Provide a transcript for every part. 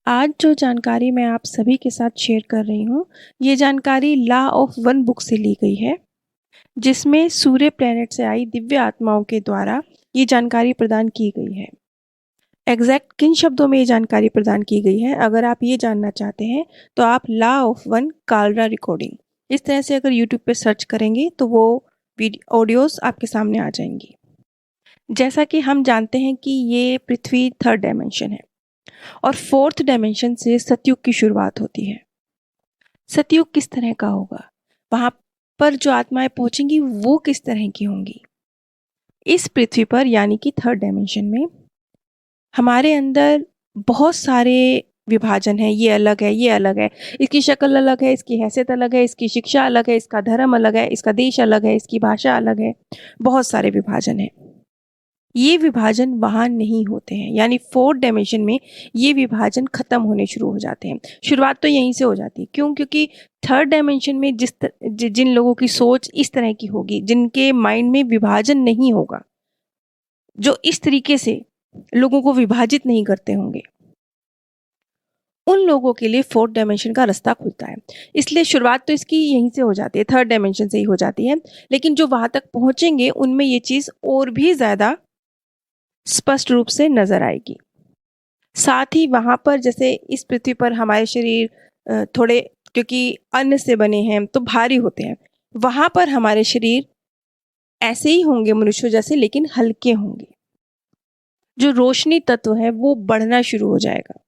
आज जो जानकारी मैं आप सभी के साथ शेयर कर रही हूँ, ये जानकारी लॉ ऑफ वन बुक से ली गई है, जिसमें सूर्य प्लैनेट से आई दिव्य आत्माओं के द्वारा ये जानकारी प्रदान की गई है। एग्जैक्ट किन शब्दों में ये जानकारी प्रदान की गई है, अगर आप ये जानना चाहते हैं तो आप law of one Kalra recording इस तरह से अगर यूट्यूब पे सर्च करेंगे तो वो ऑडियोज आपके सामने आ जाएंगी। जैसा कि हम जानते हैं कि ये पृथ्वी थर्ड डायमेंशन है और फोर्थ डायमेंशन से सतयुग की शुरुआत होती है। सतयुग किस तरह का होगा, वहां पर जो आत्माएं पहुंचेंगी वो किस तरह की होंगी। इस पृथ्वी पर यानी कि थर्ड डायमेंशन में हमारे अंदर बहुत सारे विभाजन है, ये अलग है, ये अलग है, इसकी शक्ल अलग है, इसकी हैसियत अलग है, इसकी शिक्षा अलग है, इसका धर्म अलग है, इसका देश अलग है, इसकी भाषा अलग है, बहुत सारे विभाजन है। ये विभाजन वहाँ नहीं होते हैं, यानी फोर्थ डायमेंशन में ये विभाजन खत्म होने शुरू हो जाते हैं। शुरुआत तो यहीं से हो जाती है। क्यों? क्योंकि थर्ड डायमेंशन में जिन लोगों की सोच इस तरह की होगी, जिनके माइंड में विभाजन नहीं होगा, जो इस तरीके से लोगों को विभाजित नहीं करते होंगे, उन लोगों के लिए फोर्थ डायमेंशन का रास्ता खुलता है। इसलिए शुरुआत तो इसकी यहीं से हो जाती है, थर्ड डायमेंशन से ही हो जाती है। लेकिन जो वहां तक पहुंचेंगे उनमें ये चीज और भी ज्यादा स्पष्ट रूप से नजर आएगी। साथ ही वहां पर जैसे इस पृथ्वी पर हमारे शरीर थोड़े, क्योंकि अन्न से बने हैं तो भारी होते हैं, वहां पर हमारे शरीर ऐसे ही होंगे मनुष्य जैसे, लेकिन हल्के होंगे। जो रोशनी तत्व है वो बढ़ना शुरू हो जाएगा।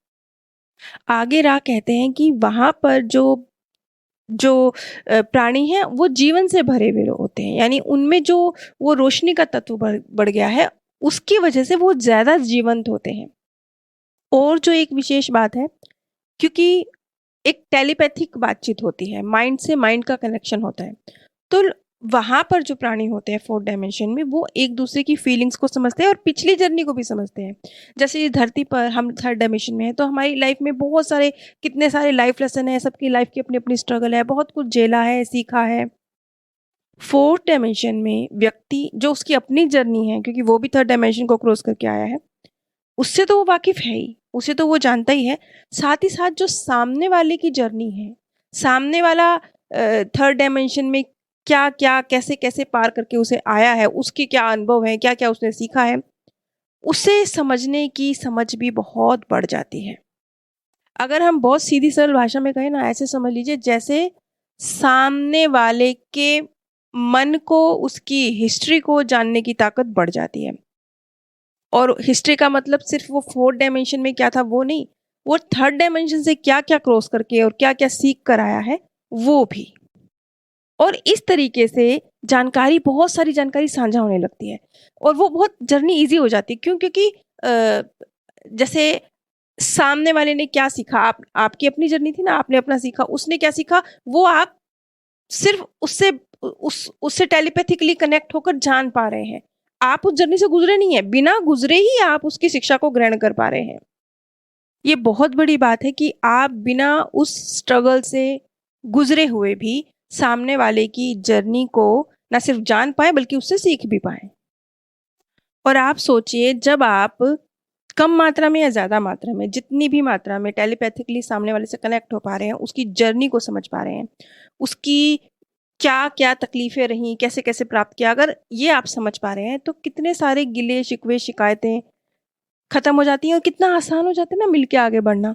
आगे राह कहते हैं कि वहां पर जो जो प्राणी हैं वो जीवन से भरे हुए होते हैं, यानी उनमें जो वो रोशनी का तत्व बढ़ गया है, उसकी वजह से वो ज्यादा जीवंत होते हैं। और जो एक विशेष बात है, क्योंकि एक टेलीपैथिक बातचीत होती है, माइंड से माइंड का कनेक्शन होता है, तो वहां पर जो प्राणी होते हैं फोर्थ डायमेंशन में, वो एक दूसरे की फीलिंग्स को समझते हैं और पिछली जर्नी को भी समझते हैं। जैसे इस धरती पर हम थर्ड डायमेंशन में है तो हमारी लाइफ में बहुत सारे, कितने सारे लाइफ लेसन है, सबकी लाइफ की अपनी अपनी स्ट्रगल है, बहुत कुछ झेला है, सीखा है। फोर्थ डायमेंशन में व्यक्ति जो उसकी अपनी जर्नी है, क्योंकि वो भी थर्ड डायमेंशन को क्रॉस करके आया है, उससे तो वो वाकिफ है ही, उसे तो वो जानता ही है। साथ ही साथ जो सामने वाले की जर्नी है, सामने वाला थर्ड डायमेंशन में क्या क्या कैसे कैसे पार करके उसे आया है, उसके क्या अनुभव है, क्या क्या उसने सीखा है, उसे समझने की समझ भी बहुत बढ़ जाती है। अगर हम बहुत सीधी सरल भाषा में कहें ना, ऐसे समझ लीजिए जैसे सामने वाले के मन को, उसकी हिस्ट्री को जानने की ताकत बढ़ जाती है। और हिस्ट्री का मतलब सिर्फ वो फोर्थ डायमेंशन में क्या था वो नहीं, वो थर्ड डायमेंशन से क्या क्या क्रॉस करके और क्या क्या सीख कर आया है वो भी। और इस तरीके से जानकारी, बहुत सारी जानकारी साझा होने लगती है और वो बहुत जर्नी इजी हो जाती है। क्यों? क्योंकि जैसे सामने वाले ने क्या सीखा, आपकी अपनी जर्नी थी ना, आपने अपना सीखा, उसने क्या सीखा, वो आप सिर्फ उससे टेलीपैथिकली कनेक्ट होकर जान पा रहे हैं। आप उस जर्नी से गुजरे नहीं है, बिना गुजरे ही आप उसकी शिक्षा को ग्रहण कर पा रहे हैं। ये बहुत बड़ी बात है कि आप बिना उस स्ट्रगल से गुजरे हुए भी सामने वाले की जर्नी को ना सिर्फ जान पाए बल्कि उससे सीख भी पाए। और आप सोचिए, जब आप कम मात्रा में या ज्यादा मात्रा में, जितनी भी मात्रा में टेलीपैथिकली सामने वाले से कनेक्ट हो पा रहे हैं, उसकी जर्नी को समझ पा रहे हैं, उसकी क्या क्या तकलीफें रहीं, कैसे कैसे प्राप्त किया, अगर ये आप समझ पा रहे हैं तो कितने सारे गिले शिकवे शिकायतें खत्म हो जाती हैं और कितना आसान हो जाता है ना मिलके आगे बढ़ना।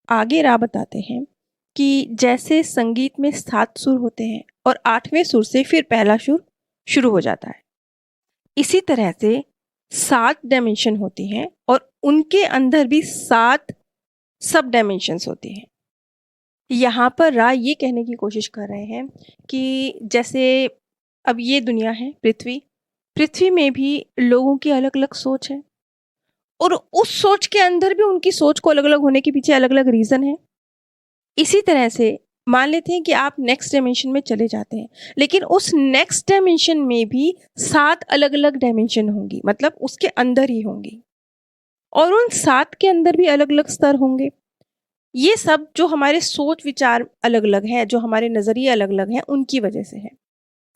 आगे राह बताते हैं कि जैसे संगीत में 7 सुर होते हैं और 8वें सुर से फिर पहला सुर शुरू हो जाता है, इसी तरह से 7 डायमेंशन होती हैं और उनके अंदर भी 7 सब डायमेंशंस होती हैं। यहाँ पर राय ये कहने की कोशिश कर रहे हैं कि जैसे अब ये दुनिया है पृथ्वी में भी लोगों की अलग अलग सोच है और उस सोच के अंदर भी उनकी सोच को अलग अलग होने के पीछे अलग अलग रीजन है। इसी तरह से मान लेते हैं कि आप नेक्स्ट डायमेंशन में चले जाते हैं, लेकिन उस नेक्स्ट डायमेंशन में भी 7 अलग अलग डायमेंशन होंगी, मतलब उसके अंदर ही होंगी, और उन 7 के अंदर भी अलग अलग स्तर होंगे। ये सब जो हमारे सोच विचार अलग अलग है, जो हमारे नजरिए अलग अलग हैं, उनकी वजह से है।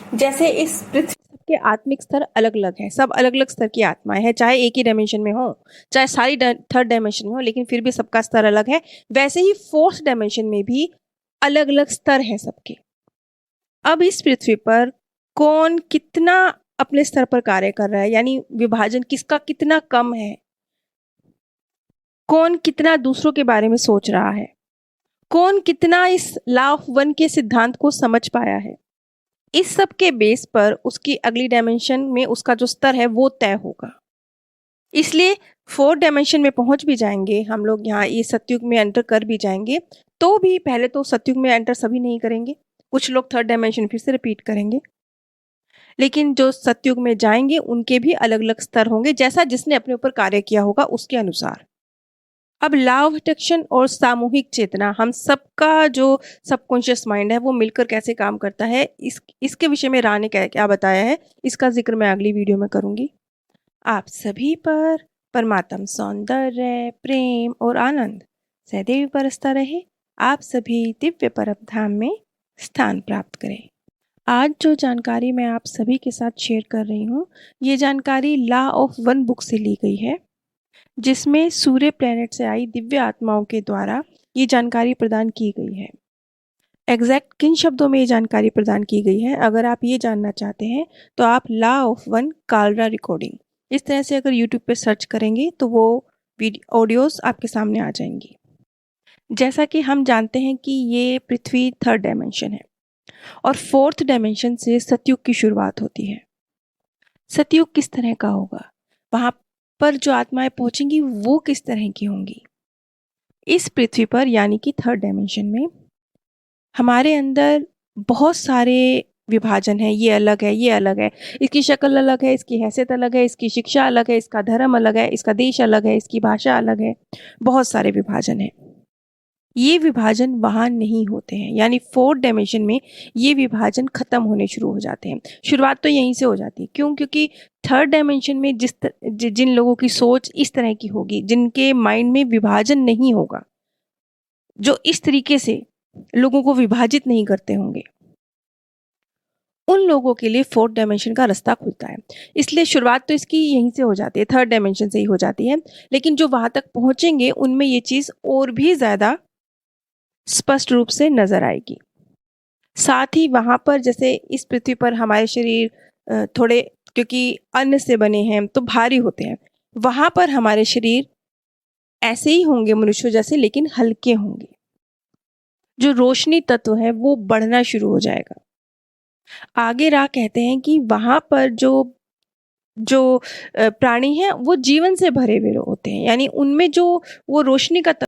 जैसे इस पृथ्वी सबके आत्मिक स्तर अलग-अलग हैं, सब अलग-अलग स्तर की आत्माएँ हैं, चाहे एक ही डायमेंशन में हों, चाहे सारी थर्ड डायमेंशन में हों, लेकिन फिर भी सबका स्तर अलग है। वैसे ही फोर्थ डायमेंशन में भी अलग-अलग स्तर हैं सबके। अब इस पृथ्वी पर कौन कितना अपने स्तर पर कार्य कर रहा है, यानी विभाजन किसका कितना कम है, कौन कितना दूसरों के बारे में सोच रहा है, कौन कितना इस लॉ ऑफ वन के सिद्धांत को समझ पाया है, इस सब के बेस पर उसकी अगली डायमेंशन में उसका जो स्तर है वो तय होगा। इसलिए फोर्थ डायमेंशन में पहुंच भी जाएंगे हम लोग, यहाँ ये सतयुग में एंटर कर भी जाएंगे, तो भी पहले तो सतयुग में एंटर सभी नहीं करेंगे, कुछ लोग थर्ड डायमेंशन फिर से रिपीट करेंगे, लेकिन जो सतयुग में जाएंगे उनके भी अलग अलग स्तर होंगे, जैसा जिसने अपने ऊपर कार्य किया होगा उसके अनुसार। अब लॉ ऑफ अट्रैक्शन और सामूहिक चेतना, हम सबका जो सबकॉन्शियस माइंड है वो मिलकर कैसे काम करता है, इसके विषय में राह ने क्या क्या बताया है, इसका जिक्र मैं अगली वीडियो में करूंगी। आप सभी पर परमात्म सौंदर्य, प्रेम और आनंद सदैव बरसता रहे। आप सभी दिव्य परम धाम में स्थान प्राप्त करें। आज जो जानकारी मैं आप सभी के साथ शेयर कर रही हूँ, ये जानकारी लॉ ऑफ वन बुक से ली गई है, जिसमें सूर्य प्लेनेट से आई दिव्य आत्माओं के द्वारा ये जानकारी प्रदान की गई है। एग्जैक्ट किन शब्दों में ये जानकारी प्रदान की गई है, अगर आप ये जानना चाहते हैं तो आप law of one Kalra recording इस तरह से अगर यूट्यूब पे सर्च करेंगे तो वो ऑडियोज आपके सामने आ जाएंगी। जैसा कि हम जानते हैं कि ये पृथ्वी थर्ड डायमेंशन है और फोर्थ डायमेंशन से सतयुग की शुरुआत होती है। सतयुग किस तरह का होगा, वहां पर जो आत्माएं पहुंचेंगी वो किस तरह की होंगी। इस पृथ्वी पर यानी कि थर्ड डायमेंशन में हमारे अंदर बहुत सारे विभाजन है, ये अलग है, ये अलग है, इसकी शक्ल अलग है, इसकी हैसियत अलग है, इसकी शिक्षा अलग है, इसका धर्म अलग है, इसका देश अलग है, इसकी भाषा अलग है, बहुत सारे विभाजन है। ये विभाजन वहाँ नहीं होते हैं, यानी फोर्थ डायमेंशन में ये विभाजन खत्म होने शुरू हो जाते हैं। शुरुआत तो यहीं से हो जाती है, क्यों? क्योंकि थर्ड डायमेंशन में जिन लोगों की सोच इस तरह की होगी, जिनके माइंड में विभाजन नहीं होगा, जो इस तरीके से लोगों को विभाजित नहीं करते होंगे, उन लोगों के लिए फोर्थ डायमेंशन का रास्ता खुलता है। इसलिए शुरुआत तो इसकी यहीं से हो जाती है, थर्ड डायमेंशन से ही हो जाती है, लेकिन जो वहां तक पहुंचेंगे उनमें ये चीज और भी ज्यादा स्पष्ट रूप से नजर आएगी। साथ ही वहां पर जैसे इस पृथ्वी पर हमारे शरीर थोड़े, क्योंकि अन्न से बने हैं तो भारी होते हैं, वहां पर हमारे शरीर ऐसे ही होंगे मनुष्य जैसे, लेकिन हल्के होंगे। जो रोशनी तत्व है वो बढ़ना शुरू हो जाएगा। आगे राह कहते हैं कि वहां पर जो जो प्राणी हैं वो जीवन से भरे हुए होते हैं, यानी उनमें जो वो रोशनी का